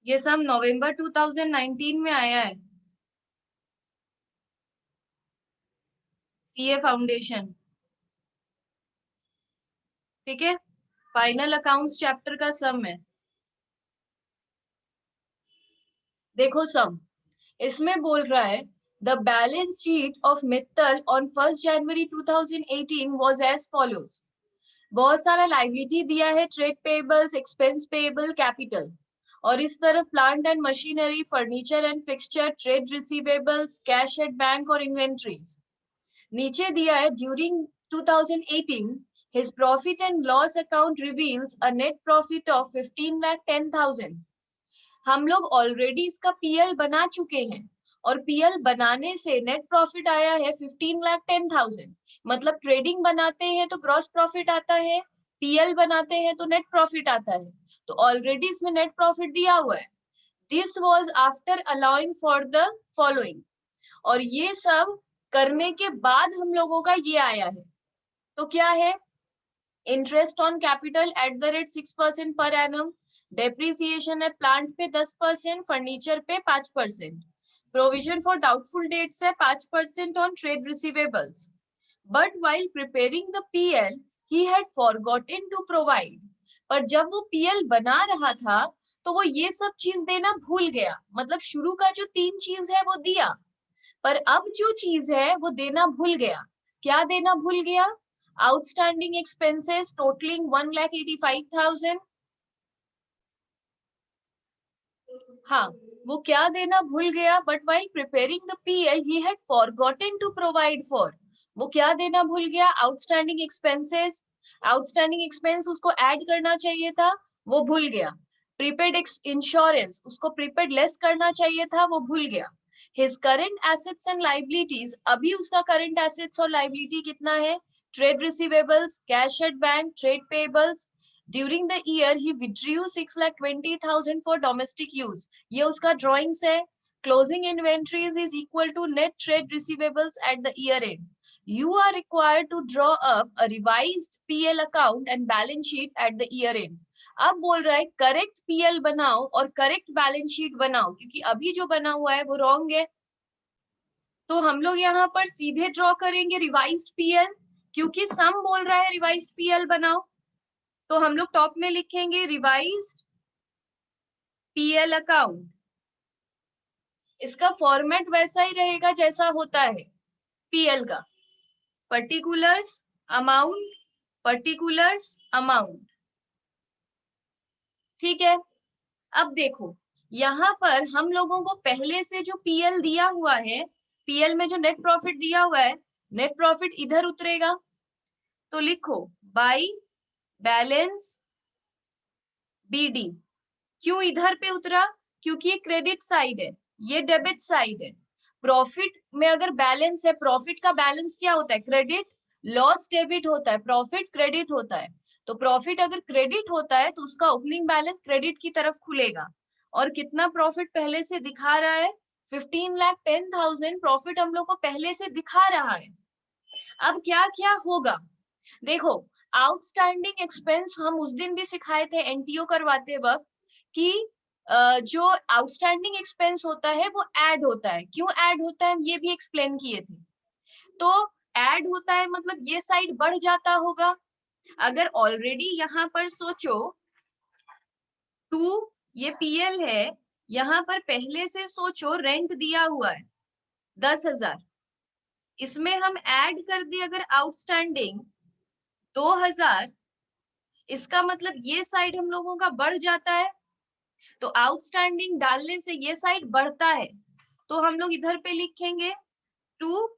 ये सम नवंबर 2019 में आया है, सीए फाउंडेशन। ठीक है, फाइनल अकाउंट्स चैप्टर का सम है। देखो सम, इसमें बोल रहा है the balance sheet of Mittal on 1 January 2018 was as follows. बहुत सारा लाइबिलिटी दिया है, trade payables, expense payable, capital. और इस तरफ plant and machinery, furniture and fixture, trade receivables, cash at bank और इन्वेंट्रीज। नीचे दिया है during 2018 his profit and loss account reveals a net profit of 15,10,000। हम लोग ऑलरेडी इसका पीएल बना चुके हैं और पीएल बनाने से नेट प्रॉफिट आया है 15,10,000। मतलब ट्रेडिंग बनाते हैं तो ग्रॉस प्रॉफिट आता है, पीएल बनाते हैं तो नेट प्रॉफिट आता है। तो ऑलरेडी इसमें नेट प्रॉफिट दिया हुआ है। This was after allowing for the following. और ये सब करने के बाद हम लोगों का ये आया है। तो क्या है? Interest on capital eight the rate 6% per annum, depreciation है प्लांट पे 10%, फर्नीचर पे 5%, प्रोविजन फॉर डाउटफुल डेट्स है 5% on trade receivables. But while preparing the PL he had forgotten to provide. पर जब वो पीएल बना रहा था तो वो ये सब चीज देना भूल गया। मतलब शुरू का जो 3 चीज है वो दिया, पर अब जो चीज है वो देना भूल गया। क्या देना भूल गया? Outstanding expenses totalling 1,85,000। हाँ, वो क्या देना भूल गया? But while preparing the PL he had forgotten to provide for. वो क्या देना भूल गया? Outstanding expenses. आउटस्टैंडिंग एक्सपेंस उसको ऐड करना चाहिए था, वो भूल गया। प्रीपेड इंश्योरेंस, उसको प्रीपेड लेस करना चाहिए था, वो भूल गया। His current assets and liabilities, अभी उसका करंट एसेट्स और लाइबिलिटी कितना है? Trade receivables, cash at bank, trade payables. During the year he withdrew 6,20,000 for domestic use. ये उसका ड्रॉइंग्स है। Closing inventories is equal to net trade receivables at the year end. You are required to draw up a revised PL account and balance sheet at the year end। अब बोल रहा है correct PL बनाओ और correct balance sheet बनाओ, क्योंकि अभी जो बना हुआ है वो रॉन्ग है। तो हम लोग यहाँ पर सीधे ड्रॉ करेंगे रिवाइज्ड पीएल, क्योंकि सम बोल रहा है रिवाइज्ड पीएल बनाओ। तो हम लोग टॉप में लिखेंगे रिवाइज्ड पीएल अकाउंट। इसका फॉर्मेट वैसा ही रहेगा जैसा होता है पीएल का, पर्टिकुलर्स अमाउंट, पर्टिकुलर्स अमाउंट। ठीक है, अब देखो यहाँ पर हम लोगों को पहले से जो पीएल दिया हुआ है, पीएल में जो नेट प्रॉफिट दिया हुआ है, नेट प्रॉफिट इधर उतरेगा। तो लिखो बाई बैलेंस बीडी। क्यों इधर पे उतरा? क्योंकि ये क्रेडिट साइड है, ये डेबिट साइड है। प्रॉफिट में अगर बैलेंस है, प्रॉफिट का बैलेंस क्या होता है? क्रेडिट। लॉस डेबिट होता है, प्रॉफिट क्रेडिट होता है। तो प्रॉफिट अगर क्रेडिट होता है तो उसका ओपनिंग बैलेंस क्रेडिट की तरफ खुलेगा। और कितना प्रॉफिट पहले से दिखा रहा है? 15,10,000 प्रॉफिट हम लोग को पहले से दिखा रहा है। अब क्या क्या होगा देखो। आउटस्टैंडिंग एक्सपेंस हम उस दिन भी सिखाए थे एनटीओ करवाते वक्त कि जो आउटस्टैंडिंग एक्सपेंस होता है वो ऐड होता है। क्यों ऐड होता है ये भी एक्सप्लेन किए थे। तो ऐड होता है मतलब ये साइड बढ़ जाता होगा। अगर ऑलरेडी यहाँ पर सोचो 2 ये पीएल है, यहाँ पर पहले से सोचो रेंट दिया हुआ है 10,000, इसमें हम ऐड कर दिए अगर आउटस्टैंडिंग 2,000, इसका मतलब ये साइड हम लोगों का बढ़ जाता है। तो आउटस्टैंडिंग डालने से ये साइड बढ़ता है। तो हम लोग इधर पे लिखेंगे टू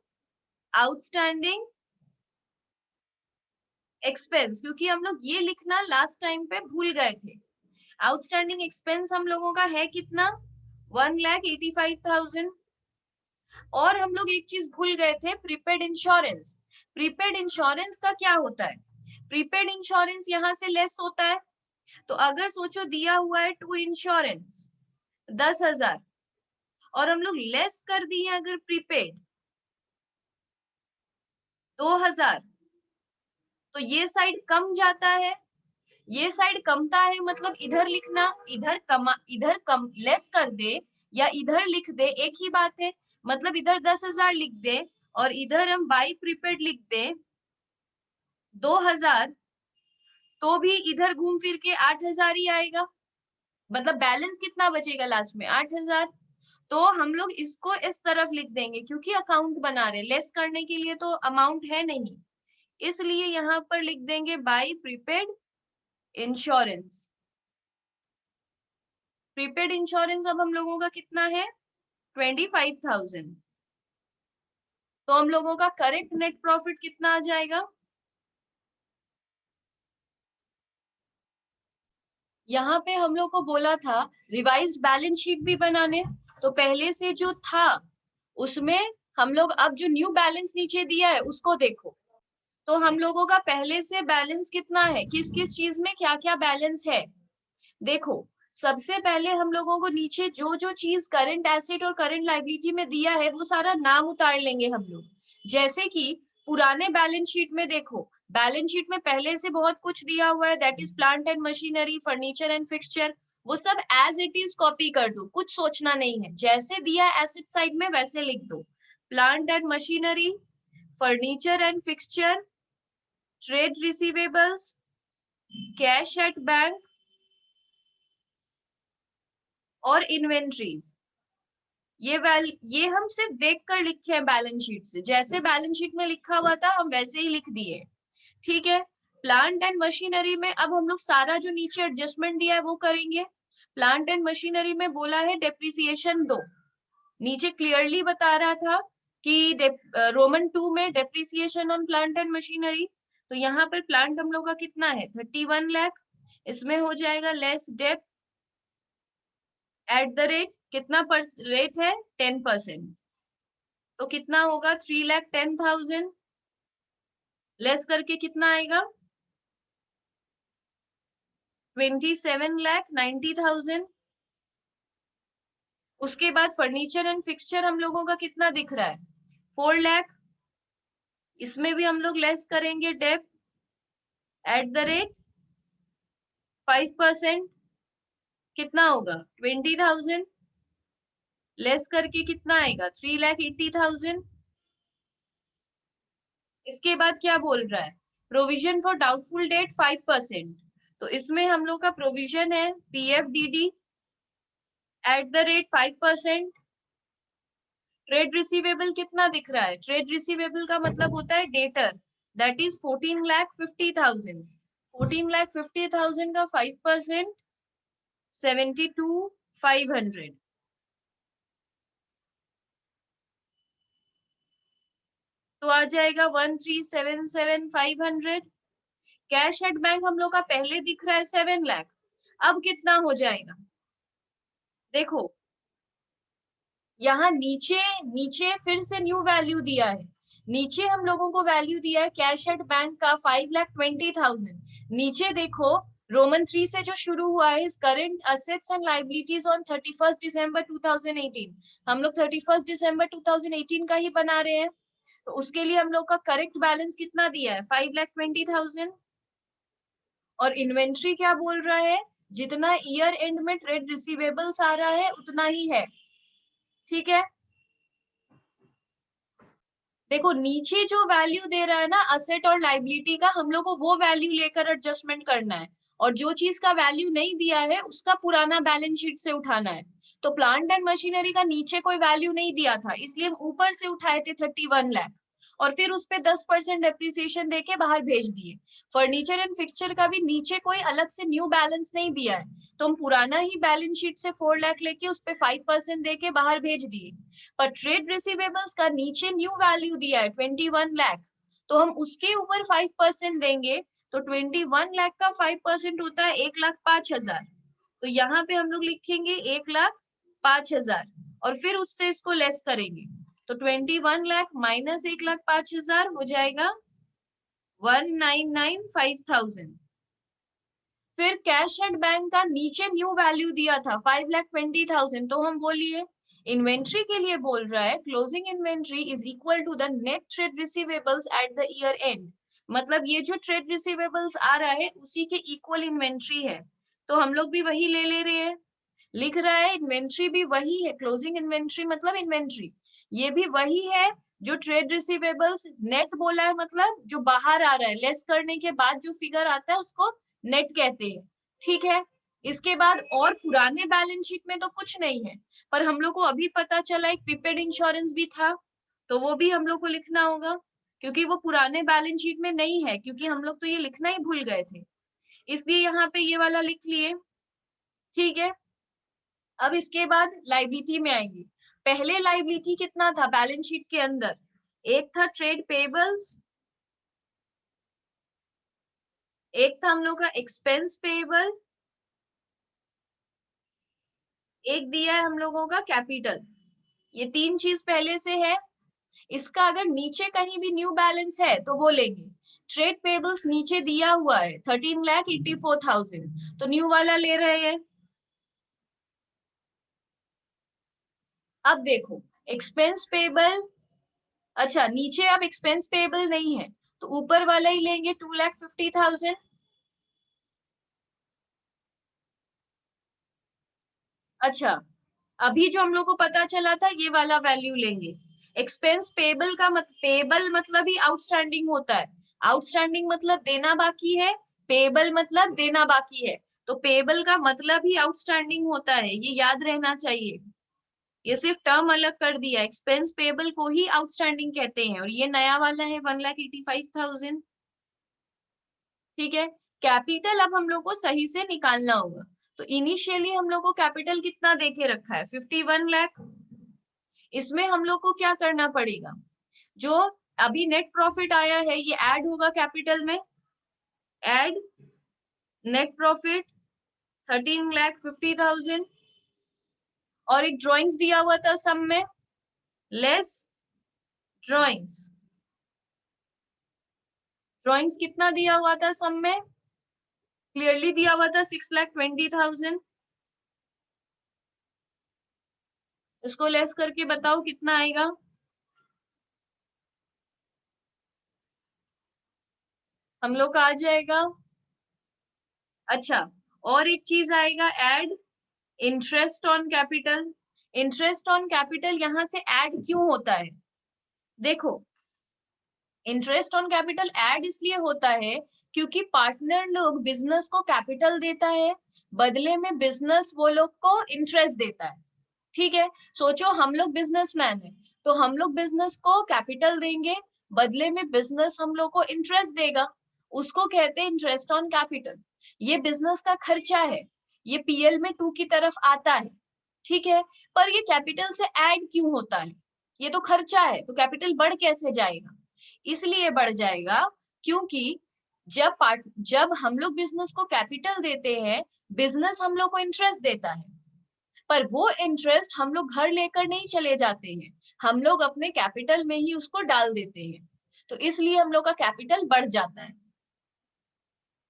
आउटस्टैंडिंग एक्सपेंस, क्योंकि हम लोग ये लिखना लास्ट टाइम पे भूल गए थे। आउटस्टैंडिंग एक्सपेंस हम लोगों का है कितना? 1,85,000। और हम लोग एक चीज भूल गए थे, प्रीपेड इंश्योरेंस। प्रीपेड इंश्योरेंस का क्या होता है? प्रीपेड इंश्योरेंस यहाँ से लेस होता है। तो अगर सोचो दिया हुआ है टू इंश्योरेंस 10,000 और हम लोग लेस कर दिए अगर प्रीपेड 2,000, तो ये साइड कम जाता है। ये साइड कमता है मतलब इधर लिखना, इधर कम लेस कर दे या इधर लिख दे, एक ही बात है। मतलब इधर 10,000 लिख दे और इधर हम बाई प्रीपेड लिख दे 2,000, तो भी इधर घूम फिर के 8,000 ही आएगा। मतलब बैलेंस कितना बचेगा लास्ट में? 8,000। तो हम लोग इसको इस तरफ लिख देंगे क्योंकि अकाउंट बना रहे, लेस करने के लिए तो अमाउंट है नहीं, इसलिए यहाँ पर लिख देंगे by prepaid insurance. Prepaid insurance अब हम लोगों का कितना है? 25,000। तो हम लोगों का करेक्ट नेट प्रॉफिट कितना आ जाएगा? यहाँ पे हम लोग को बोला था रिवाइज्ड बैलेंस शीट भी बनाने, तो पहले से जो था उसमें हम लोग अब जो न्यू बैलेंस नीचे दिया है उसको देखो। तो हम लोगों का पहले से बैलेंस कितना है, किस किस चीज में क्या क्या बैलेंस है देखो। सबसे पहले हम लोगों को नीचे जो जो चीज करंट एसेट और करंट लायबिलिटी में दिया है वो सारा नाम उतार लेंगे हम लोग। जैसे कि पुराने बैलेंस शीट में देखो, बैलेंस शीट में पहले से बहुत कुछ दिया हुआ है, that is plant and machinery, furniture and fixture, वो सब एज इट इज कॉपी कर दो, कुछ सोचना नहीं है, जैसे दिया एसेट साइड में वैसे लिख दो। Plant and machinery, furniture and fixture, trade receivables, cash at bank और इन्वेंट्रीज। ये हम सिर्फ देख कर लिखे हैं बैलेंस शीट से, जैसे बैलेंस शीट में लिखा हुआ था हम वैसे ही लिख दिए, ठीक है। प्लांट एंड मशीनरी में अब हम लोग सारा जो नीचे एडजस्टमेंट दिया है वो करेंगे। प्लांट एंड मशीनरी में बोला है डेप्रिसिएशन दो, नीचे क्लियरली बता रहा था कि रोमन 2 में depreciation on plant and machinery. तो यहाँ पर प्लांट हम लोग का कितना है? 31 लाख, इसमें हो जाएगा less dep at the rate, कितना रेट है? 10%। तो कितना होगा? 3,10,000 लेस करके कितना आएगा? 27,90,000। उसके बाद फर्नीचर एंड फिक्सचर हम लोगों का कितना दिख रहा है? 4 लाख, इसमें भी हम लोग लेस करेंगे डेप एट द रेट 5%, कितना होगा? 20,000 लेस करके कितना आएगा? 3,80,000। इसके बाद क्या बोल रहा है? प्रोविजन फॉर डाउटफुल डेट 5%, तो इसमें हम लोग का प्रोविजन है PFDD eight the rate 5%। Trade receivable कितना दिख रहा है? ट्रेड रिसीवेबल का मतलब होता है डेटर, दैट इज 14,50,000। 14,50,000 का 5% 72,500, तो आ जाएगा 13,77,500। कैश एट बैंक हम लोग का पहले दिख रहा है 7 लाख, अब कितना हो जाएगा देखो, यहाँ नीचे नीचे फिर से न्यू वैल्यू दिया है। नीचे हम लोगों को वैल्यू दिया है कैश एट बैंक का 5,20,000। नीचे देखो रोमन 3 से जो शुरू हुआ है current assets and liabilities on 31 दिसंबर 2018, हम लोग 31 दिसंबर 2018 का ही बना रहे हैं, तो उसके लिए हम लोग का करेक्ट बैलेंस कितना दिया है? 5,20,000। और इन्वेंट्री क्या बोल रहा है? जितना ईयर एंड में ट्रेड रिसीवेबल्स आ रहा है उतना ही है, ठीक है। देखो नीचे जो वैल्यू दे रहा है ना असेट और लाइबिलिटी का, हम लोग को वो वैल्यू लेकर एडजस्टमेंट करना है, और जो चीज का वैल्यू नहीं दिया है उसका पुराना बैलेंस शीट से उठाना है। तो प्लांट एंड मशीनरी का नीचे कोई वैल्यू नहीं दिया था, इसलिए हम ऊपर से उठाए थे 31 लाख, और फिर उस पे 10% डेप्रिसिएशन देके बाहर भेज दिए। फर्नीचर एंड फिक्सचर का भी नीचे कोई अलग से न्यू बैलेंस नहीं दिया है, तो हम पुराना ही बैलेंस शीट से 4 लाख लेके उस पे 5% देके बाहर भेज दिए। पर ट्रेड रिसीवेबल्स का नीचे न्यू वैल्यू दिया है 21 लाख, तो हम उसके ऊपर 5% देंगे, तो 21 लाख का 5% होता है 1,05,000। तो यहाँ पे हम लोग लिखेंगे 1,05,000 और फिर उससे इसको लेस करेंगे, तो 21 लाख माइनस 1,05,000 हो जाएगा 1,99,5,000। फिर कैश एट बैंक का नीचे न्यू वैल्यू दिया था 5,20,000, तो हम वो लिए। इन्वेंट्री के लिए बोल रहा है closing inventory is equal to the net trade receivables at the year end, मतलब ये जो ट्रेड रिसीवेबल्स आ रहा है उसी के इक्वल इन्वेंट्री है, तो हम लोग भी वही ले रहे हैं। लिख रहा है इन्वेंट्री भी वही है, क्लोजिंग इन्वेंट्री मतलब इन्वेंट्री ये भी वही है जो ट्रेड रिसीवेबल्स नेट बोला है, मतलब जो बाहर आ रहा है, लेस करने के बाद जो फिगर आता है उसको नेट कहते हैं। ठीक है, इसके बाद और पुराने बैलेंस शीट में तो कुछ नहीं है, पर हम लोग को अभी पता चला एक प्रीपेड इंश्योरेंस भी था, तो वो भी हम लोग को लिखना होगा, क्योंकि वो पुराने बैलेंस शीट में नहीं है, क्योंकि हम लोग तो ये लिखना ही भूल गए थे, इसलिए यहाँ पे ये वाला लिख लिए। ठीक है, अब इसके बाद लाइबिलिटी में आएंगे। पहले लाइबिलिटी कितना था बैलेंस शीट के अंदर, एक था ट्रेड पेबल्स, एक था हम लोग का एक्सपेंस पेबल, एक दिया है हम लोगों का कैपिटल। ये तीन चीज पहले से है। इसका अगर नीचे कहीं भी न्यू बैलेंस है तो वो लेंगे। ट्रेड पेबल्स नीचे दिया हुआ है 13,84,000, तो न्यू वाला ले रहे हैं। अब देखो एक्सपेंस पेबल, अच्छा नीचे अब एक्सपेंस पेबल नहीं है तो ऊपर वाला ही लेंगे 2,50,000। अच्छा, अभी जो हम लोग को पता चला था ये वाला वैल्यू लेंगे। एक्सपेंस पेबल का पेबल मतलब ही आउटस्टैंडिंग होता है, आउटस्टैंडिंग मतलब देना बाकी है, पेबल मतलब देना बाकी है, तो पेबल का मतलब ही आउटस्टैंडिंग होता है, ये याद रहना चाहिए। ये सिर्फ टर्म अलग कर दिया, एक्सपेंस पेबल को ही आउटस्टैंडिंग कहते हैं, और ये नया वाला है 1,85,000। ठीक है, कैपिटल अब हम लोग को सही से निकालना होगा, तो इनिशियली हम लोग को कैपिटल कितना देके रखा है 51 लाख। इसमें हम लोग को क्या करना पड़ेगा, जो अभी नेट प्रॉफिट आया है ये ऐड होगा कैपिटल में, ऐड नेट प्रॉफिट 13,50,000, और एक ड्रॉइंग्स दिया हुआ था सम में, लेस ड्रॉइंग्स, ड्रॉइंग्स कितना दिया हुआ था सम में, क्लियरली दिया हुआ था 6,20,000। इसको लेस करके बताओ कितना आएगा। हम लोग का आ जाएगा, अच्छा और एक चीज आएगा add interest on capital. Interest on capital यहाँ से ऐड क्यों होता है, देखो इंटरेस्ट ऑन कैपिटल ऐड इसलिए होता है क्योंकि पार्टनर लोग बिजनेस को कैपिटल देता है, बदले में बिजनेस वो लोग को इंटरेस्ट देता है। ठीक है, सोचो हम लोग बिजनेसमैन है, तो हम लोग बिजनेस को कैपिटल देंगे, बदले में बिजनेस हम लोग को इंटरेस्ट देगा, उसको कहते हैं इंटरेस्ट ऑन कैपिटल। ये बिजनेस का खर्चा है, ये पीएल में 2 की तरफ आता है। ठीक है, पर ये कैपिटल से ऐड क्यों होता है, ये तो खर्चा है, तो कैपिटल बढ़ कैसे जाएगा, इसलिए बढ़ जाएगा क्योंकि जब हम लोग बिजनेस को कैपिटल देते हैं, बिजनेस हम लोग को इंटरेस्ट देता है, पर वो इंटरेस्ट हम लोग घर लेकर नहीं चले जाते हैं, हम लोग अपने कैपिटल में ही उसको डाल देते हैं, तो इसलिए हम लोग का कैपिटल बढ़ जाता है।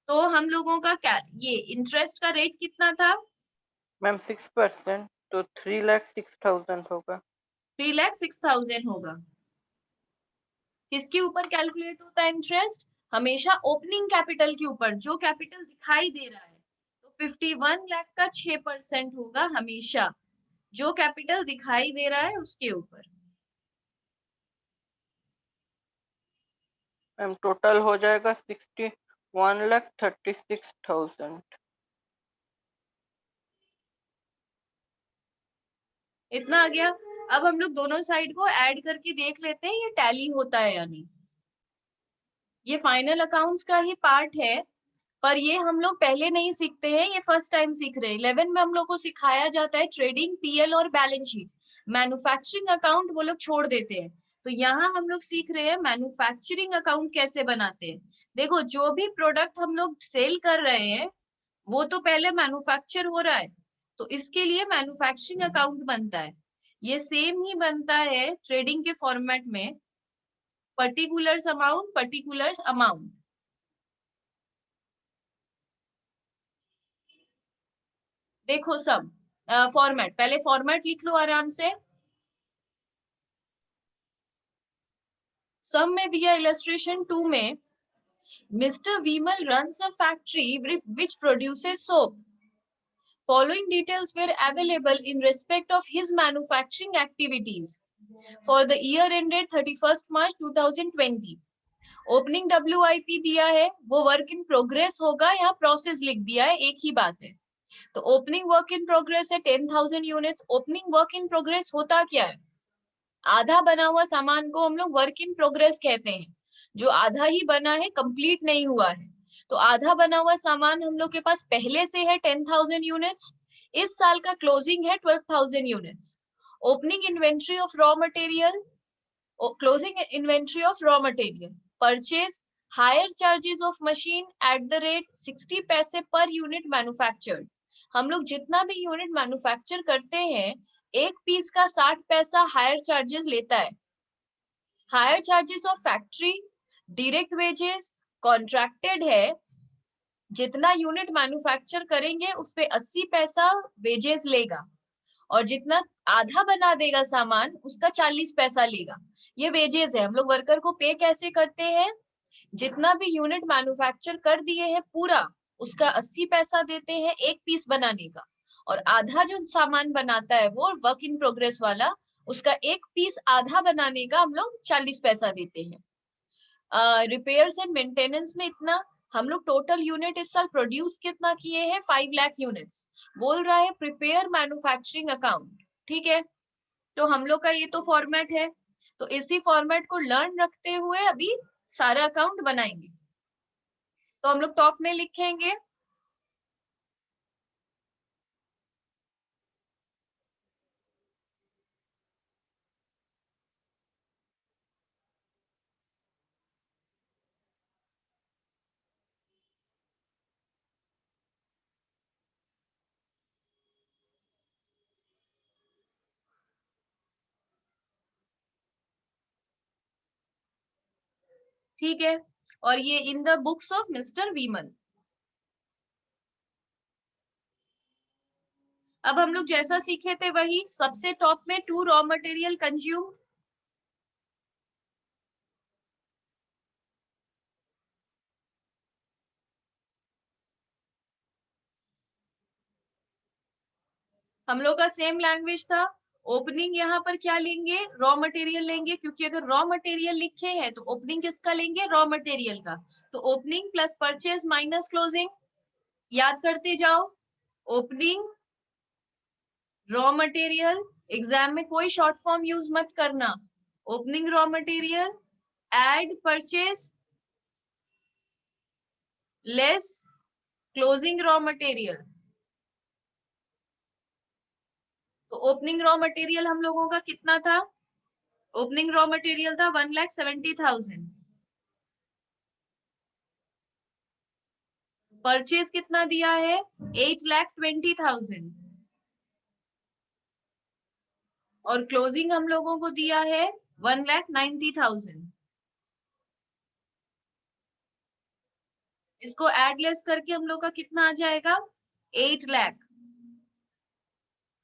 तो हम लोगों का ये इंटरेस्ट का रेट कितना था मैम 6%, तो 3,06,000 होगा। 3,06,000 होगा। किसके ऊपर कैलकुलेट होता है इंटरेस्ट, हमेशा ओपनिंग कैपिटल के ऊपर, जो कैपिटल दिखाई दे रहा है, तो 51 लाख का 6% होगा हमेशा, जो कैपिटल दिखाई दे रहा है उसके ऊपर। मैम टोटल हो जाएगा 61,36,000। इतना आ गया। अब हम लोग दोनों साइड को ऐड करके देख लेते हैं ये टैली होता है या नहीं। ये फाइनल अकाउंट्स का ही पार्ट है, पर ये हम लोग पहले नहीं सीखते हैं, ये फर्स्ट टाइम सीख रहे हैं। 11 में हम लोग को सिखाया जाता है ट्रेडिंग, पीएल और बैलेंस शीट, मैन्युफैक्चरिंग अकाउंट वो लोग छोड़ देते हैं, तो यहाँ हम लोग सीख रहे हैं मैन्युफैक्चरिंग अकाउंट कैसे बनाते हैं। देखो जो भी प्रोडक्ट हम लोग सेल कर रहे हैं वो तो पहले मैन्युफैक्चर हो रहा है, तो इसके लिए मैन्युफैक्चरिंग अकाउंट बनता है। ये सेम ही बनता है ट्रेडिंग के फॉर्मेट में, पर्टिकुलर्स अमाउंट पर्टिकुलर्स अमाउंट। देखो सब फॉर्मेट, पहले फॉर्मेट लिख लो आराम से। सम में दिया इलस्ट्रेशन 2 में Mr. Vimal runs a factory which produces soap. Following details were available in respect of his manufacturing activities for the year ended 31st March 2020. Opening WIP दिया है, वो वर्क इन प्रोग्रेस होगा या प्रोसेस लिख दिया है, एक ही बात है. तो ओपनिंग वर्क इन प्रोग्रेस है 10,000 units. Opening work in progress होता क्या है? आधा बना हुआ सामान को हम लोग वर्क इन प्रोग्रेस कहते हैं. जो आधा ही बना है, कंप्लीट नहीं हुआ है. तो आधा बना हुआ सामान हम लोग के पास पहले से है 10,000 यूनिट्स. इस साल का क्लोजिंग है 12,000 units. Opening inventory of raw material, closing inventory of raw material, purchase, higher charges of machine eight the rate 60 पैसे पर यूनिट मैन्युफैक्चर्ड. हम लोग जितना भी यूनिट मैन्युफैक्चर करते हैं, एक पीस का 60 पैसा हायर चार्जेस लेता है. Higher charges of factory, direct wages, contracted है. जितना यूनिट मैन्युफैक्चर करेंगे उस पे 80 पैसा वेजेस लेगा, और जितना आधा बना देगा सामान उसका 40 पैसा लेगा. ये वेजेस है. हम लोग वर्कर को पे कैसे करते हैं? जितना भी यूनिट मैन्युफैक्चर कर दिए हैं पूरा, उसका 80 पैसा देते हैं एक पीस बनाने का, और आधा जो सामान बनाता है वो वर्क इन प्रोग्रेस वाला, उसका एक पीस आधा बनाने का हम लोग 40 पैसा देते हैं. रिपेयर्स एंड मेंटेनेंस में इतना. हम लोग टोटल यूनिट इस साल प्रोड्यूस कितना किए हैं? 5 लाख यूनिट्स. बोल रहा है प्रिपेयर मैन्युफैक्चरिंग अकाउंट. ठीक है, तो हम लोग का ये तो फॉर्मेट है. तो इसी फॉर्मेट को लर्न रखते हुए अभी सारा अकाउंट बनाएंगे. तो हम लोग टॉप में लिखेंगे ठीक है. और ये in the books of mister Vimal. अब हम लोग जैसा सीखे थे वही, सबसे टॉप में टू रॉ मटेरियल कंज्यूम. हम लोग का सेम लैंग्वेज था. ओपनिंग यहाँ पर क्या लेंगे? रॉ मटेरियल लेंगे, क्योंकि अगर रॉ मटेरियल लिखे हैं तो ओपनिंग किसका लेंगे? रॉ मटेरियल का. तो opening plus purchase minus closing. याद करते जाओ. Opening, raw material. एग्जाम में कोई शॉर्ट फॉर्म यूज मत करना. Opening raw material add purchase less closing raw material. तो ओपनिंग रॉ मटेरियल हम लोगों का कितना था? ओपनिंग रॉ मटेरियल था 1,70,000. परचेज कितना दिया है? 8,20,000. और क्लोजिंग हम लोगों को दिया है 1,90,000. इसको एड लेस करके हम लोग का कितना आ जाएगा? 8 लाख.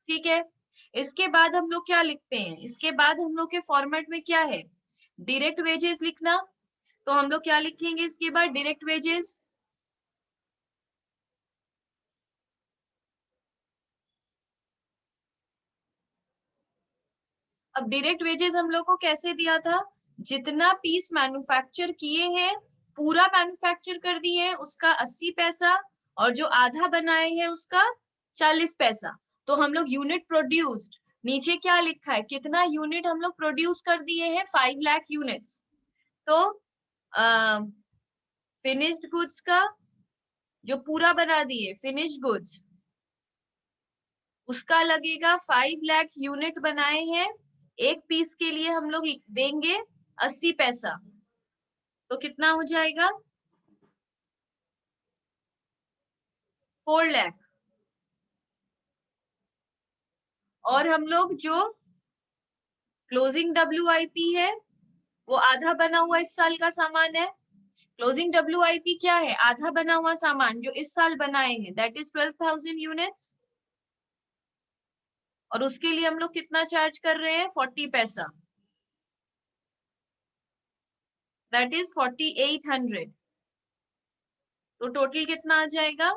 ठीक है. इसके बाद हम लोग क्या लिखते हैं? इसके बाद हम लोग के फॉर्मेट में क्या है? डायरेक्ट वेजेस लिखना. तो हम लोग क्या लिखेंगे इसके बाद? Direct wages. अब डायरेक्ट वेजेस हम लोग को कैसे दिया था? जितना पीस मैन्युफैक्चर किए हैं, पूरा मैन्युफैक्चर कर दिए हैं, उसका 80 पैसा, और जो आधा बनाए हैं उसका 40 पैसा. तो हम लोग यूनिट प्रोड्यूस्ड, नीचे क्या लिखा है? कितना यूनिट हम लोग प्रोड्यूस कर दिए हैं? 5 लाख यूनिट्स. तो फिनिश्ड गुड्स का, जो पूरा बना दिए फिनिश्ड गुड्स, उसका लगेगा 5 लाख यूनिट बनाए हैं, एक पीस के लिए हम लोग देंगे 80 पैसा. तो कितना हो जाएगा? 4 लाख. और हम लोग जो क्लोजिंग WIP है वो आधा बना हुआ इस साल का सामान है. क्लोजिंग WIP क्या है? आधा बना हुआ सामान जो इस साल बनाए हैं, दैट इज 12,000 यूनिट्स. और उसके लिए हम लोग कितना चार्ज कर रहे हैं? 40 पैसा, दैट इज 4,800. तो टोटल कितना आ जाएगा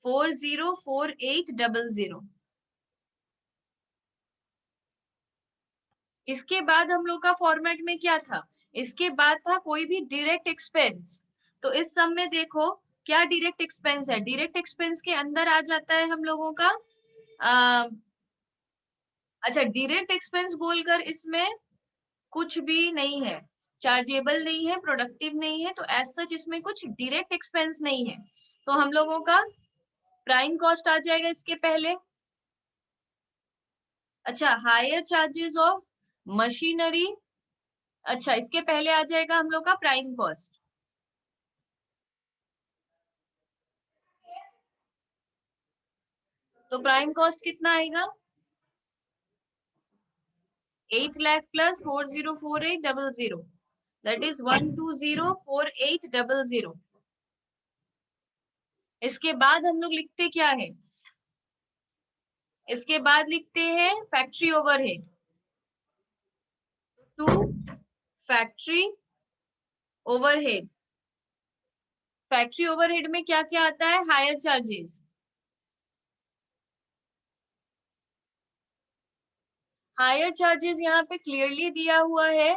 404800। इसके बाद हम लोग का फॉर्मेट में क्या था, इसके बाद था कोई भी डायरेक्ट एक्सपेंस। तो इस सम में देखो क्या डायरेक्ट एक्सपेंस है, डायरेक्ट एक्सपेंस के अंदर आ जाता है हम लोगों का अच्छा डायरेक्ट एक्सपेंस बोलकर इसमें कुछ भी नहीं है, चार्जेबल नहीं है, प्रोडक्टिव नहीं है, तो एज सच इसमें कुछ डायरेक्ट एक्सपेंस नहीं है। तो हम लोगों का प्राइम कॉस्ट आ जाएगा इसके पहले। अच्छा हायर चार्जेस ऑफ मशीनरी, अच्छा इसके पहले आ जाएगा हम लोग का प्राइम कॉस्ट। तो प्राइम कॉस्ट कितना आएगा 8 लाख प्लस 404800, दैट इज 1204800। इसके बाद हम लोग लिखते क्या है, इसके बाद लिखते हैं factory overhead to factory overhead. Factory overhead में क्या क्या आता है, हायर चार्जेस, हायर चार्जेस यहाँ पे क्लियरली दिया हुआ है।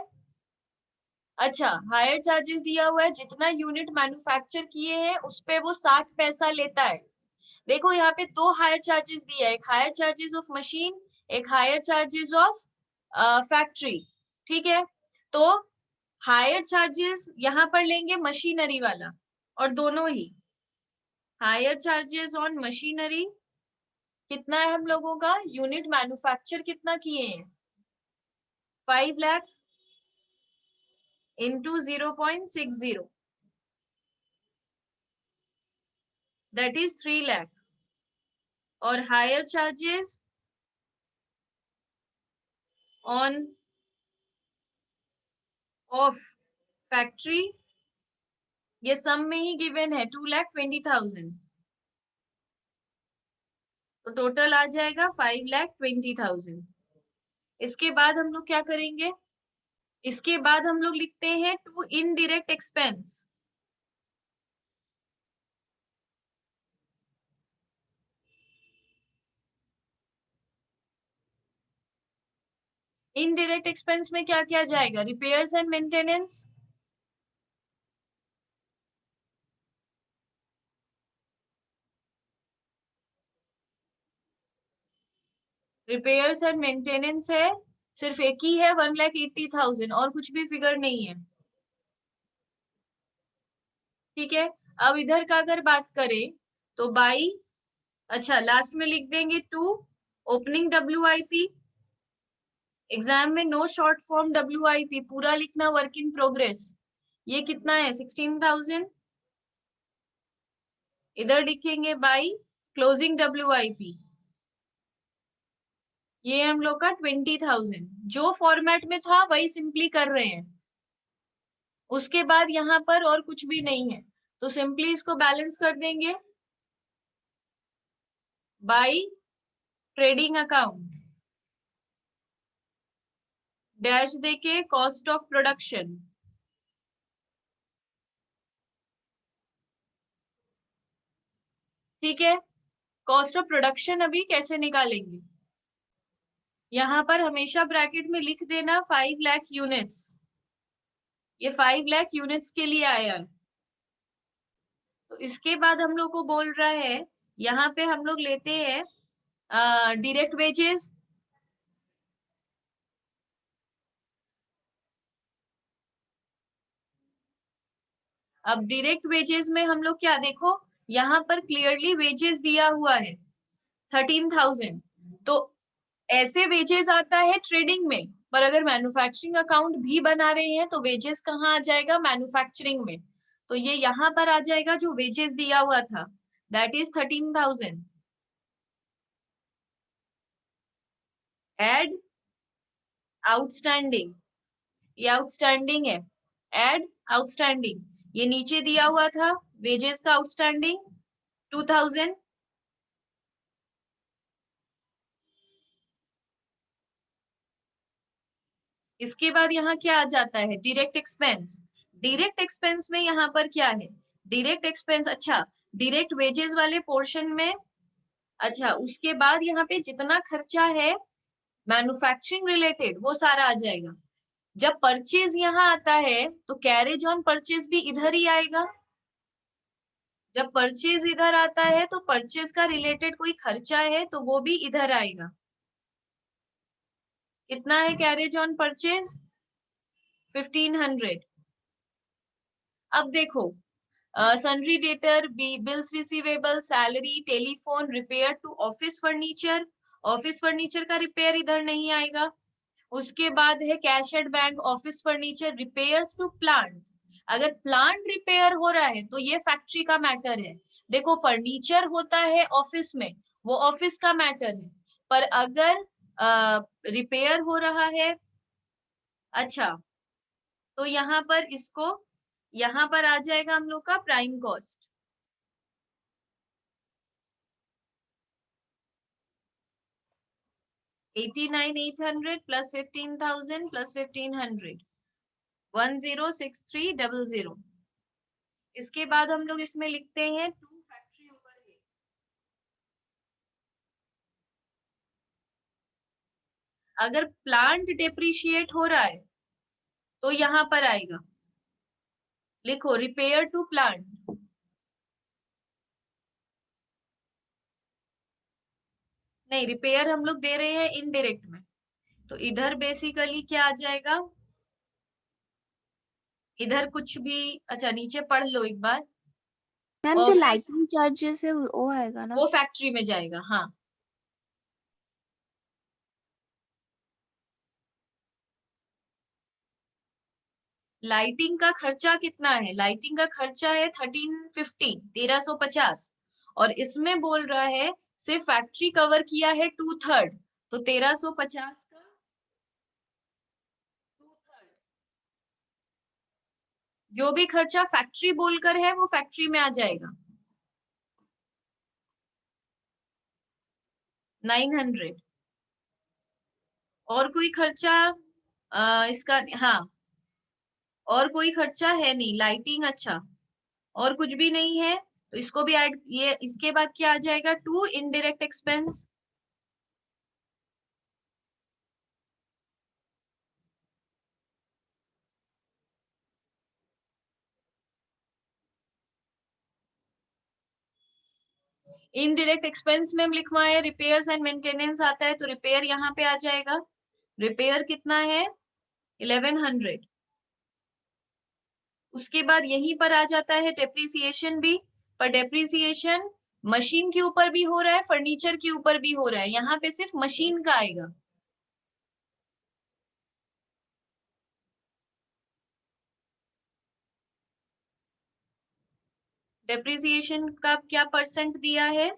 अच्छा हायर चार्जेस दिया हुआ है, जितना यूनिट मैन्युफैक्चर किए हैं उस पे वो 60 पैसा लेता है। देखो यहाँ पे दो हायर चार्जेस दिया है, एक हायर चार्जेस ऑफ मशीन, एक हायर चार्जेस ऑफ फैक्ट्री। ठीक है, तो हायर चार्जेस यहाँ पर लेंगे मशीनरी वाला, और दोनों ही हायर चार्जेस ऑन मशीनरी कितना है हम लोगों का, यूनिट मैन्युफैक्चर कितना किए हैं 5 lakh into 0.60, that is 3 lakh. और higher charges on of factory, ये सम में ही गिवन है 2,20,000, तो टोटल आ जाएगा 5,20,000। इसके बाद हम लोग क्या करेंगे, इसके बाद हम लोग लिखते हैं to indirect expense. Indirect expense में क्या क्या जाएगा, repairs and maintenance, repairs and maintenance है, सिर्फ एक ही है 1,80,000 और कुछ भी फिगर नहीं है। ठीक है, अब इधर का अगर बात करें तो बाई, अच्छा लास्ट में लिख देंगे टू ओपनिंग WIP, एग्जाम में नो शॉर्ट फॉर्म WIP, पूरा लिखना वर्क इन प्रोग्रेस, ये कितना है 16,000। इधर लिखेंगे बाई क्लोजिंग WIP, ये हम लोग का 20,000, जो फॉर्मेट में था वही सिंपली कर रहे हैं। उसके बाद यहाँ पर और कुछ भी नहीं है, तो सिंपली इसको बैलेंस कर देंगे बाई ट्रेडिंग अकाउंट डैश देके कॉस्ट ऑफ प्रोडक्शन। ठीक है, कॉस्ट ऑफ प्रोडक्शन अभी कैसे निकालेंगे, यहाँ पर हमेशा ब्रैकेट में लिख देना 5 लाख यूनिट्स, ये 5 लाख यूनिट्स के लिए आया है। तो इसके बाद हम लोग को बोल रहा है, यहाँ पे हम लोग लेते हैं डायरेक्ट वेजेस। अब डायरेक्ट वेजेस में हम लोग क्या देखो, यहाँ पर क्लियरली वेजेस दिया हुआ है 13,000, तो ऐसे वेजेस आता है ट्रेडिंग में, पर अगर मैन्युफैक्चरिंग अकाउंट भी बना रहे हैं तो वेजेस कहाँ आ जाएगा, मैन्युफैक्चरिंग में, तो ये यहाँ पर आ जाएगा जो वेजेस दिया हुआ था, दैट इज 13,000। एड आउटस्टैंडिंग, ये आउटस्टैंडिंग है, एड आउटस्टैंडिंग, ये नीचे दिया हुआ था वेजेस का आउटस्टैंडिंग 2,000। इसके बाद यहाँ क्या आ जाता है, डायरेक्ट एक्सपेंस। डायरेक्ट एक्सपेंस में यहाँ पर क्या है, डायरेक्ट एक्सपेंस, अच्छा डायरेक्ट वेजेस वाले पोर्शन में, अच्छा उसके बाद यहाँ पे जितना खर्चा है मैन्युफैक्चरिंग रिलेटेड वो सारा आ जाएगा। जब परचेज यहाँ आता है तो कैरेज ऑन परचेज भी इधर ही आएगा। जब परचेज इधर आता है तो परचेज का रिलेटेड कोई खर्चा है तो वो भी इधर आएगा। कितना है कैरेज ऑन परचेज? 1500। अब देखो sundry debtor, bills receivable, salary, telephone, repair to office furniture. Office furniture का रिपेयर इधर नहीं आएगा। उसके बाद है cash at bank, office furniture, repairs to plant. अगर प्लांट रिपेयर हो रहा है तो ये फैक्ट्री का मैटर है। देखो फर्नीचर होता है ऑफिस में, वो ऑफिस का मैटर है। पर अगर रिपेयर हो रहा है, अच्छा तो यहाँ पर इसको, यहाँ पर आ जाएगा हम लोग का प्राइम कॉस्ट। $89,800 plus 15,000 plus 1,500, 106300। इसके बाद हम लोग इसमें लिखते हैं टू फैक्ट्री ओवरहेड। अगर प्लांट डेप्रिशिएट हो रहा है तो यहाँ पर आएगा, लिखो रिपेयर टू प्लांट। नहीं, रिपेयर हम लोग दे रहे हैं इनडायरेक्ट में, तो इधर बेसिकली क्या आ जाएगा, इधर कुछ भी, अच्छा नीचे पढ़ लो एक बार। मैम जो ऑफिस लाइटिंग चार्जेस है वो आएगा ना? वो फैक्ट्री में जाएगा, हाँ। लाइटिंग का खर्चा कितना है? लाइटिंग का खर्चा है 1350, और इसमें बोल रहा है सिर्फ फैक्ट्री कवर किया है 2/3, तो 1350 का 2/3। जो भी खर्चा फैक्ट्री बोलकर है वो फैक्ट्री में आ जाएगा 900। और कोई खर्चा इसका, हाँ और कोई खर्चा है नहीं, लाइटिंग, अच्छा और कुछ भी नहीं है तो इसको भी ऐड, ये इसके बाद क्या आ जाएगा, to indirect expense. Indirect expense में हम लिखवाए रिपेयर्स एंड मेंटेनेंस आता है तो रिपेयर यहाँ पे आ जाएगा। रिपेयर कितना है? 1100। उसके बाद यहीं पर आ जाता है डेप्रिसिएशन भी, पर डेप्रिसिएशन मशीन के ऊपर भी हो रहा है, फर्नीचर के ऊपर भी हो रहा है, यहाँ पे सिर्फ मशीन का आएगा। डेप्रिसिएशन का क्या परसेंट दिया है?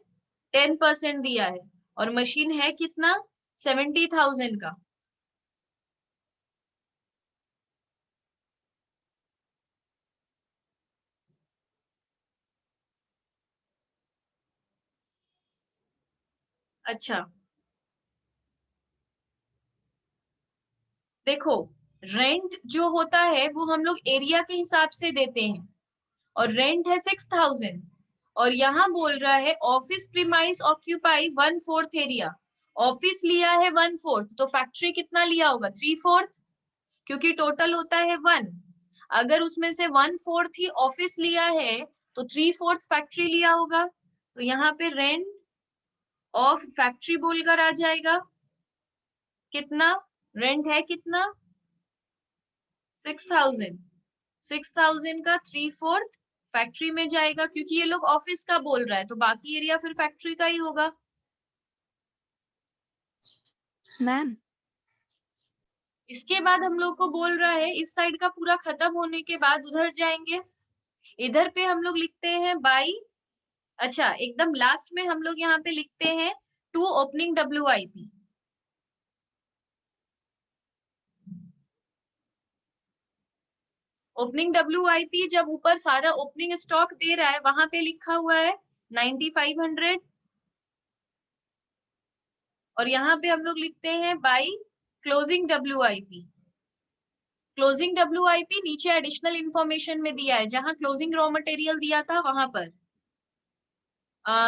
10% दिया है, और मशीन है कितना? 70,000 का। अच्छा देखो, रेंट जो होता है वो हम लोग एरिया के हिसाब से देते हैं, और रेंट है 6,000, और यहाँ बोल रहा है office premise occupy 1/4 area. Office लिया है 1/4, तो फैक्ट्री कितना लिया होगा? 3/4, क्योंकि टोटल होता है 1। अगर उसमें से 1/4 ही ऑफिस लिया है तो 3/4 फैक्ट्री लिया होगा, तो यहाँ पे रेंट ऑफ फैक्ट्री बोलकर आ जाएगा। कितना रेंट है? कितना? 6,000। 6,000 का 3/4 फैक्ट्री में जाएगा, क्योंकि ये लोग ऑफिस का बोल रहा है तो बाकी एरिया फिर फैक्ट्री का ही होगा। मैम इसके बाद हम लोग को बोल रहा है इस साइड का पूरा खत्म होने के बाद उधर जाएंगे। इधर पे हम लोग लिखते हैं बाई, अच्छा एकदम लास्ट में हम लोग यहाँ पे लिखते हैं to opening WIP। Opening WIP जब ऊपर सारा ओपनिंग स्टॉक दे रहा है वहां पे लिखा हुआ है 9500, और यहाँ पे हम लोग लिखते हैं by closing WIP। Closing WIP नीचे एडिशनल इंफॉर्मेशन में दिया है, जहां क्लोजिंग रॉ मटेरियल दिया था वहां पर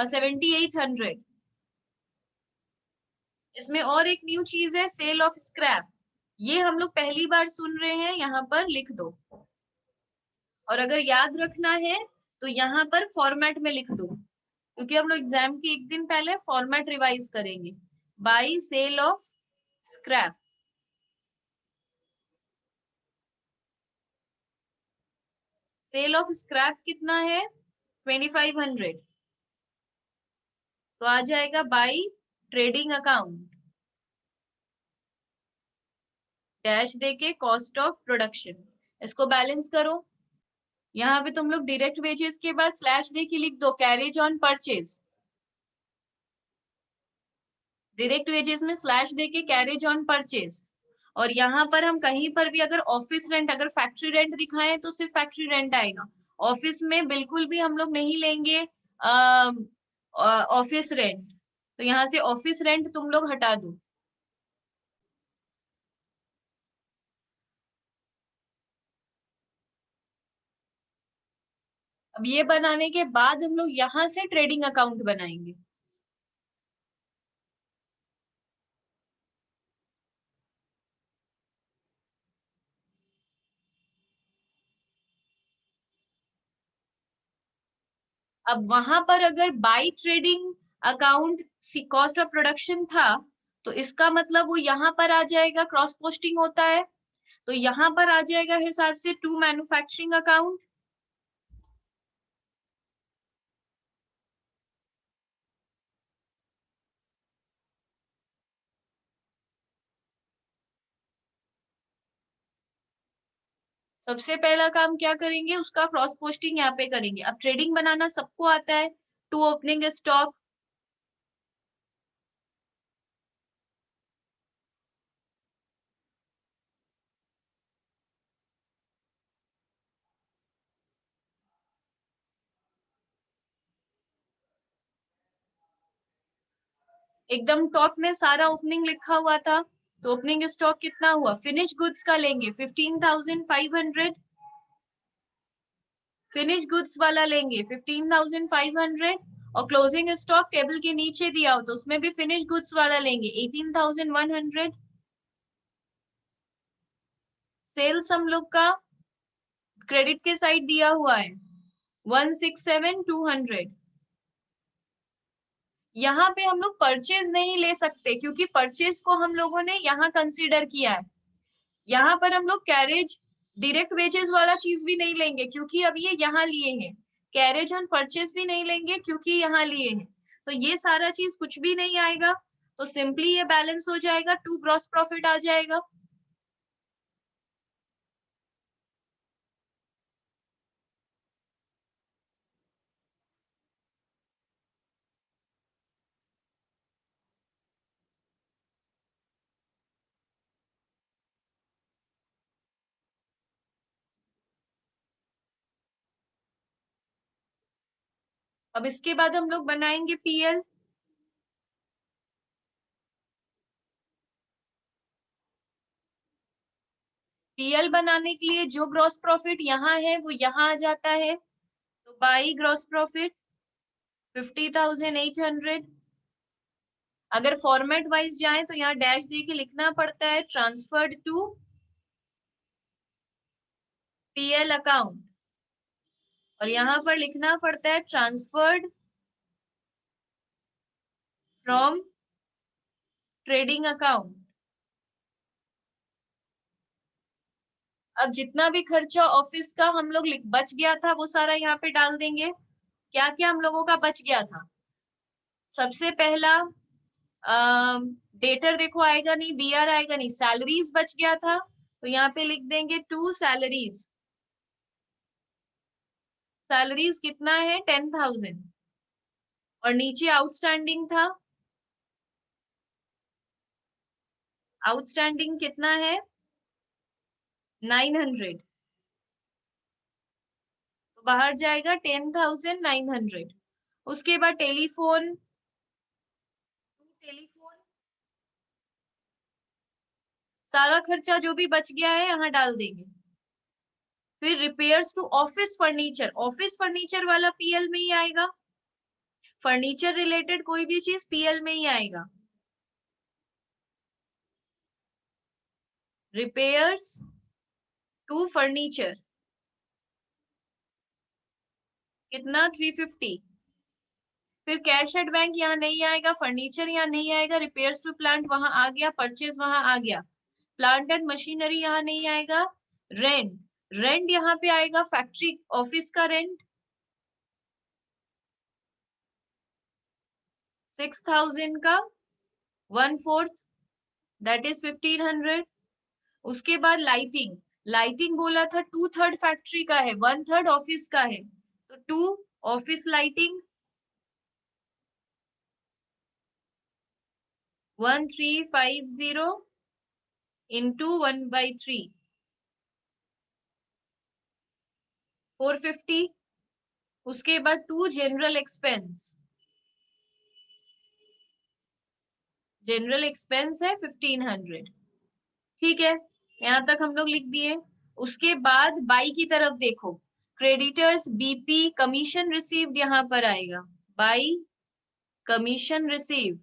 7800। इसमें और एक न्यू चीज है सेल ऑफ स्क्रैप, ये हम लोग पहली बार सुन रहे हैं, यहाँ पर लिख दो। और अगर याद रखना है तो यहाँ पर फॉर्मेट में लिख दो, क्योंकि हम लोग एग्जाम के एक दिन पहले फॉर्मेट रिवाइज करेंगे। By sale of scrap, sale of scrap कितना है 2500, तो आ जाएगा बाई ट्रेडिंग अकाउंट डैश देके कॉस्ट ऑफ प्रोडक्शन। इसको बैलेंस करो, यहाँ पे तुम लोग डायरेक्ट वेजेस के बाद स्लैश दे के लिख दो carriage on purchase, direct wages में स्लैश दे के कैरेज ऑन परचेज। और यहाँ पर हम कहीं पर भी अगर ऑफिस रेंट, अगर फैक्ट्री रेंट दिखाएं तो सिर्फ फैक्ट्री रेंट आएगा, ऑफिस में बिल्कुल भी हम लोग नहीं लेंगे ऑफिस रेंट, तो यहाँ से ऑफिस रेंट तुम लोग हटा दो। अब ये बनाने के बाद हम लोग यहाँ से ट्रेडिंग अकाउंट बनाएंगे। अब वहां पर अगर by trading account cost of production था, तो इसका मतलब वो यहाँ पर आ जाएगा, क्रॉस पोस्टिंग होता है, तो यहाँ पर आ जाएगा हिसाब से टू मैन्युफैक्चरिंग अकाउंट। सबसे पहला काम क्या करेंगे, उसका क्रॉस पोस्टिंग यहाँ पे करेंगे। अब ट्रेडिंग बनाना सबको आता है, टू ओपनिंग स्टॉक, एकदम टॉप में सारा ओपनिंग लिखा हुआ था, तो ओपनिंग स्टॉक कितना हुआ, फिनिश गुड्स का लेंगे 15,500, फिनिश गुड्स वाला लेंगे 15,500, और क्लोजिंग स्टॉक टेबल के नीचे दिया हो तो उसमें भी फिनिश गुड्स वाला लेंगे 18,100। सेल्स हम लोग का क्रेडिट के साइड दिया हुआ है 167,200। यहाँ पे हम लोग परचेज नहीं ले सकते, क्योंकि परचेज को हम लोगों ने यहाँ कंसीडर किया है। यहाँ पर हम लोग कैरेज डायरेक्ट वेजेस वाला चीज भी नहीं लेंगे, क्योंकि अब ये यहाँ लिए हैं। कैरेज ऑन परचेज भी नहीं लेंगे, क्योंकि यहाँ लिए हैं, तो ये सारा चीज कुछ भी नहीं आएगा, तो सिंपली ये बैलेंस हो जाएगा, टू ग्रॉस प्रॉफिट आ जाएगा। अब इसके बाद हम लोग बनाएंगे PL। PL बनाने के लिए जो ग्रॉस प्रॉफिट यहाँ है वो यहाँ आ जाता है, तो बाई ग्रॉस प्रॉफिट 50,800। अगर फॉर्मेट वाइज जाए तो यहाँ डैश दे के लिखना पड़ता है ट्रांसफर्ड टू PL अकाउंट, और यहाँ पर लिखना पड़ता है ट्रांसफर्ड फ्रॉम ट्रेडिंग अकाउंट। अब जितना भी खर्चा ऑफिस का हम लोग बच गया था वो सारा यहाँ पे डाल देंगे। क्या क्या हम लोगों का बच गया था, सबसे पहला डेटर देखो आएगा नहीं, BR आएगा नहीं, सैलरीज बच गया था, तो यहाँ पे लिख देंगे टू सैलरीज। सैलरीज कितना है 10,000, और नीचे आउटस्टैंडिंग था, आउटस्टैंडिंग कितना है 900, तो बाहर जाएगा 10,900। उसके बाद टेलीफोन, टेलीफोन सारा खर्चा जो भी बच गया है यहाँ डाल देंगे। फिर रिपेयर्स टू ऑफिस फर्नीचर वाला पीएल में ही आएगा, फर्नीचर रिलेटेड कोई भी चीज पीएल में ही आएगा। रिपेयर्स टू फर्नीचर कितना 350। फिर कैश एट बैंक यहाँ नहीं आएगा, फर्नीचर यहाँ नहीं आएगा, रिपेयर्स टू प्लांट वहां आ गया, परचेज वहां आ गया, प्लांट एंड मशीनरी यहाँ नहीं आएगा। रेंट यहाँ पे आएगा, फैक्ट्री ऑफिस का रेंट 6000 का 1/4 दैट इज 1500। उसके बाद लाइटिंग बोला था 2/3 फैक्ट्री का है, 1/3 ऑफिस का है, तो 2 ऑफिस लाइटिंग 1350 into 1/3 450। उसके बाद 2 जनरल एक्सपेंस है 1500। ठीक है, यहां तक हम लोग लिख दिए। उसके बाद बाई की तरफ देखो, क्रेडिटर्स बीपी कमीशन रिसीव्ड यहाँ पर आएगा, बाई कमीशन रिसीव्ड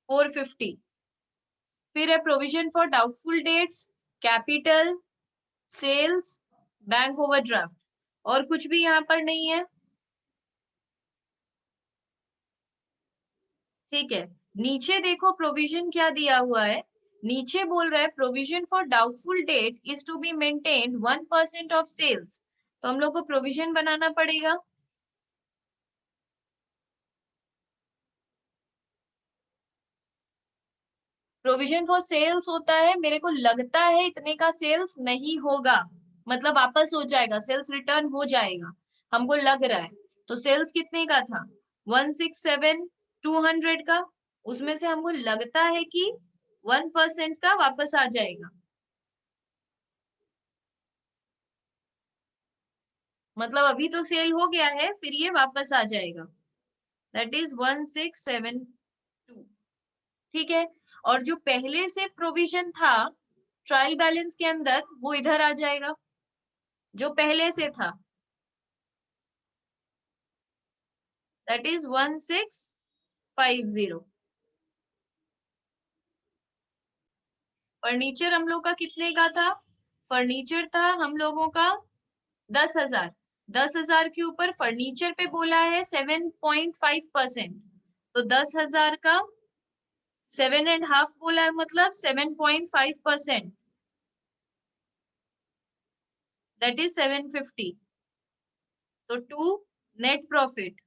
450। फिर है provision for doubtful debts, capital, sales, bank overdraft, और कुछ भी यहाँ पर नहीं है। ठीक है, नीचे देखो प्रोविजन क्या दिया हुआ है, नीचे बोल रहा है provision for doubtful debt is to be maintained 1% of sales, तो हम लोग को प्रोविजन बनाना पड़ेगा। प्रोविजन फॉर सेल्स होता है, मेरे को लगता है इतने का सेल्स नहीं होगा, मतलब वापस हो जाएगा, सेल्स रिटर्न हो जाएगा, हमको लग रहा है। तो सेल्स कितने का था 167,200 का, उसमें से हमको लगता है कि 1% का वापस आ जाएगा, मतलब अभी तो सेल हो गया है, फिर ये वापस आ जाएगा, दैट इज 1672। ठीक है, और जो पहले से प्रोविजन था ट्रायल बैलेंस के अंदर वो इधर आ जाएगा, जो पहले से था, दैट इज 1650। फर्नीचर हम लोग का कितने का था, फर्नीचर था हम लोगों का 10,000, 10,000 के ऊपर फर्नीचर पे बोला है 7.5%, तो 10,000 का 7.5 बोला है, मतलब 7.5%, दैट इज 750। तो 2 नेट प्रॉफिट